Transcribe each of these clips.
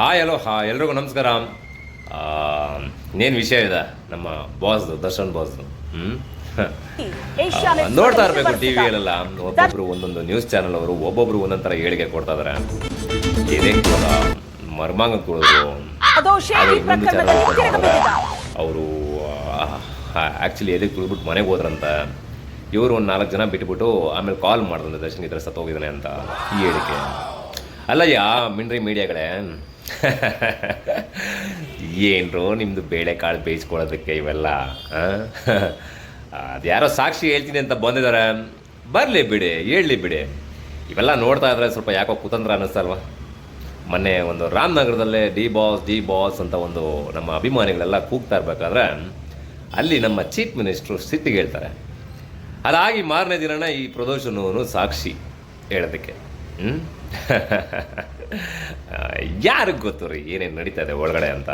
Hi hello ಎಲ್ರಿಗೂ ನಮಸ್ಕಾರ. ಇನ್ನೇನು ವಿಷಯ ಇದೆ ನಮ್ಮ ಬಾಸ್ದು, ದರ್ಶನ್ ಬಾಸ್ದು. ನೋಡ್ತಾ ಇರಬೇಕು ಟಿ ವಿಯಲ್ಲೆಲ್ಲ ಒಬ್ಬೊಬ್ರು ಒಂದೊಂದು ನ್ಯೂಸ್ ಚಾನಲ್ ಅವರು ಒಬ್ಬೊಬ್ರು ಒಂದೊಂಥರ ಹೇಳಿಕೆ ಕೊಡ್ತಾ ಇದಾರೆ. ಇದೇ ಕೂಡ ಮರ್ಮಾಂಗ ಕೊಡೋದು. ಇನ್ನೊಂದು ಚಾನಲ್ ಅವರು ಆ್ಯಕ್ಚುಲಿ ಎದಕ್ಕೆ ಕುಳಿದ್ಬಿಟ್ಟು ಮನೆಗೆ ಹೋದ್ರಂತ. ಇವರು ಒಂದು 4 ಜನ ಬಿಟ್ಬಿಟ್ಟು ಆಮೇಲೆ ಕಾಲ್ ಮಾಡಿದ್ರೆ ದರ್ಶನ್ ಇದ್ರೆ ಸತ್ತೋಗಿದ್ದಾನೆ ಅಂತ ಈ ಹೇಳಿಕೆ. ಅಲ್ಲಯ್ಯ ಮಿಂಡ್ರಿ ಮೀಡಿಯಾಗಳೇ, ಏನ್ರು ನಿಮ್ಮದು ಬೇಳೆಕಾಳು ಬೇಯಿಸ್ಕೊಳ್ಳೋದಕ್ಕೆ ಇವೆಲ್ಲ. ಅದ್ಯಾರೋ ಸಾಕ್ಷಿ ಹೇಳ್ತೀನಿ ಅಂತ ಬಂದಿದ್ದಾರೆ, ಬರಲಿ ಬಿಡಿ, ಹೇಳಲಿ ಬಿಡಿ. ಇವೆಲ್ಲ ನೋಡ್ತಾ ಇದ್ರೆ ಸ್ವಲ್ಪ ಯಾಕೋ ಕುತಂತ್ರ ಅನ್ನಿಸ್ತಲ್ವ. ಮೊನ್ನೆ ಒಂದು ರಾಮನಗರದಲ್ಲೇ ಡಿ ಬಾಸ್ ಅಂತ ಒಂದು ನಮ್ಮ ಅಭಿಮಾನಿಗಳೆಲ್ಲ ಕೂಗ್ತಾ ಇರ್ಬೇಕಾದ್ರೆ ಅಲ್ಲಿ ನಮ್ಮ ಚೀಫ್ ಮಿನಿಸ್ಟ್ರು ಸಿಟ್ಟಿಗೆ ಹೇಳ್ತಾರೆ. ಅದಾಗಿ ಮಾರನೇ ದಿನನ ಈ ಪ್ರದೋಷನೂ ಸಾಕ್ಷಿ ಹೇಳೋದಕ್ಕೆ. ಯಾರಿಗೆ ಗೊತ್ತು ರೀ ಏನೇನು ನಡೀತಾ ಇದೆ ಒಳಗಡೆ ಅಂತ.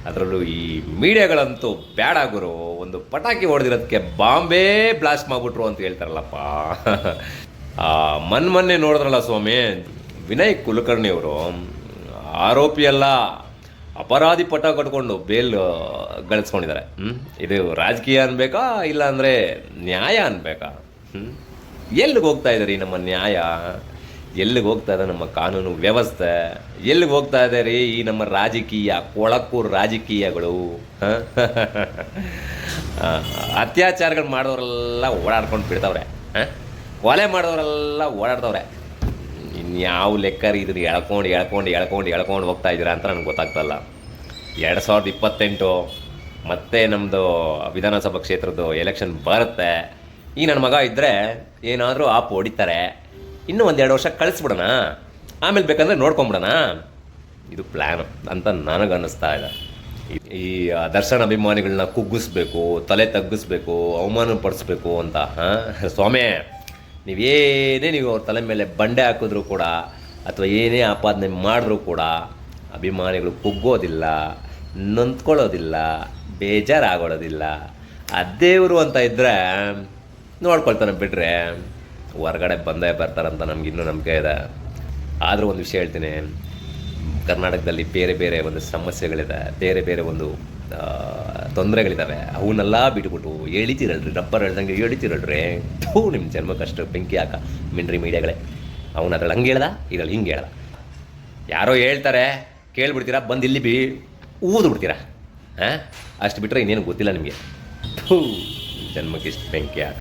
ಅದರಲ್ಲೂ ಈ ಮೀಡಿಯಾಗಳಂತೂ ಬೇಡ ಗುರು, ಒಂದು ಪಟಾಕಿ ಹೊಡೆದಿರೋದಕ್ಕೆ ಬಾಂಬೆ ಬ್ಲಾಸ್ಟ್ ಮಾಡಿಬಿಟ್ರು ಅಂತ ಹೇಳ್ತಾರಲ್ಲಪ್ಪ. ಮೊನ್ನೆ ನೋಡಿದ್ರಲ್ಲ ಸ್ವಾಮಿ, ವಿನಯ್ ಕುಲಕರ್ಣಿ ಅವರು ಆರೋಪಿಯೆಲ್ಲ ಅಪರಾಧಿ ಪಟ ಕಟ್ಕೊಂಡು ಬೇಲ್ ಗಳಿಸ್ಕೊಂಡಿದ್ದಾರೆ. ಇದು ರಾಜಕೀಯ ಅನ್ಬೇಕಾ ಇಲ್ಲ ಅಂದರೆ ನ್ಯಾಯ ಅನ್ಬೇಕಾ? ಎಲ್ಲಿಗೆ ಹೋಗ್ತಾ ಇದೆ ರೀ ನಮ್ಮ ನ್ಯಾಯ? ಎಲ್ಲಿಗೆ ಹೋಗ್ತಾ ಇದೆ ನಮ್ಮ ಕಾನೂನು ವ್ಯವಸ್ಥೆ? ಎಲ್ಲಿಗೆ ಹೋಗ್ತಾ ಇದೆ ರೀ ಈ ನಮ್ಮ ರಾಜಕೀಯ ಕೊಳಕು ರಾಜಕೀಯಗಳು? ಅತ್ಯಾಚಾರಗಳು ಮಾಡೋರೆಲ್ಲ ಓಡಾಡ್ಕೊಂಡು ಬಿಡ್ತವ್ರೆ, ಕೊಲೆ ಮಾಡೋರೆಲ್ಲ ಓಡಾಡ್ತವ್ರೆ. ಇನ್ಯಾವ ಲೆಕ್ಕ ರೀ ಇದನ್ನು ಎಳ್ಕೊಂಡು ಹೋಗ್ತಾ ಇದ್ದೀರಾ ಅಂತ ನನಗೆ ಗೊತ್ತಾಗ್ತಲ್ಲ. 2028 ಮತ್ತೆ ನಮ್ಮದು ವಿಧಾನಸಭಾ ಕ್ಷೇತ್ರದ್ದು ಎಲೆಕ್ಷನ್ ಬರುತ್ತೆ. ಈ ನನ್ನ ಮಗ ಇದ್ದರೆ ಏನಾದರೂ ಆಪ್ ಹೊಡಿತಾರೆ, ಇನ್ನೂ 1-2 ವರ್ಷ ಕಳಿಸ್ಬಿಡೋಣ, ಆಮೇಲೆ ಬೇಕಂದರೆ ನೋಡ್ಕೊಂಬಿಡೋಣ. ಇದು ಪ್ಲ್ಯಾನ್ ಅಂತ ನನಗನ್ನಿಸ್ತಾ ಇದೆ. ಈ ದರ್ಶನ್ ಅಭಿಮಾನಿಗಳನ್ನ ಕುಗ್ಗಿಸ್ಬೇಕು, ತಲೆ ತಗ್ಗಿಸ್ಬೇಕು, ಅವಮಾನ ಪಡಿಸ್ಬೇಕು ಅಂತ. ಸ್ವಾಮಿ, ನೀವು ಅವ್ರ ತಲೆ ಮೇಲೆ ಬಂಡೆ ಹಾಕಿದ್ರೂ ಕೂಡ ಅಥವಾ ಏನೇ ಆಪಾದನೆ ಮಾಡಿದ್ರೂ ಕೂಡ ಅಭಿಮಾನಿಗಳು ಕುಗ್ಗೋದಿಲ್ಲ, ನೊಂದ್ಕೊಳ್ಳೋದಿಲ್ಲ, ಬೇಜಾರಾಗೋದಿಲ್ಲ. ದೇವರು ಅಂತ ಇದ್ದರೆ ನೋಡ್ಕೊಳ್ತಾನೆ ಬಿಟ್ಟರೆ ಹೊರಗಡೆ ಬಂದೇ ಬರ್ತಾರಂತ ನಮಗಿನ್ನೂ ನಂಬಿಕೆ ಇದೆ. ಆದರೂ ಒಂದು ವಿಷಯ ಹೇಳ್ತೀನಿ, ಕರ್ನಾಟಕದಲ್ಲಿ ಬೇರೆ ಒಂದು ಸಮಸ್ಯೆಗಳಿದೆ, ಬೇರೆ ಒಂದು ತೊಂದರೆಗಳಿದ್ದಾವೆ. ಅವನ್ನೆಲ್ಲ ಬಿಟ್ಬಿಟ್ಟು ಎಳಿತೀರಲ್ರಿ, ರಬ್ಬರ್ ಹೇಳ್ದಂಗೆ ಎಳಿತೀರಲ್ರಿ. ನಿಮ್ಮ ಜನ್ಮಕ್ಕಷ್ಟು ಬೆಂಕಿ ಹಾಕ ಮಿಂಡ್ರಿ ಮೀಡಿಯಾಗಳೇ. ಅವನು ಅದ್ರಲ್ಲಿ ಹಂಗೆ ಹೇಳ್ದ, ಇದ್ರಲ್ಲಿ ಹಿಂಗೆ ಹೇಳ್ದ. ಯಾರೋ ಹೇಳ್ತಾರೆ ಕೇಳ್ಬಿಡ್ತೀರಾ, ಬಂದು ಇಲ್ಲಿ ಊದು ಬಿಡ್ತೀರಾ. ಅಷ್ಟು ಬಿಟ್ಟರೆ ಇನ್ನೇನು ಗೊತ್ತಿಲ್ಲ ನಿಮಗೆ. ಜನ್ಮಕ್ಕೆ ಇಷ್ಟು ಬೆಂಕಿ ಹಾಕ.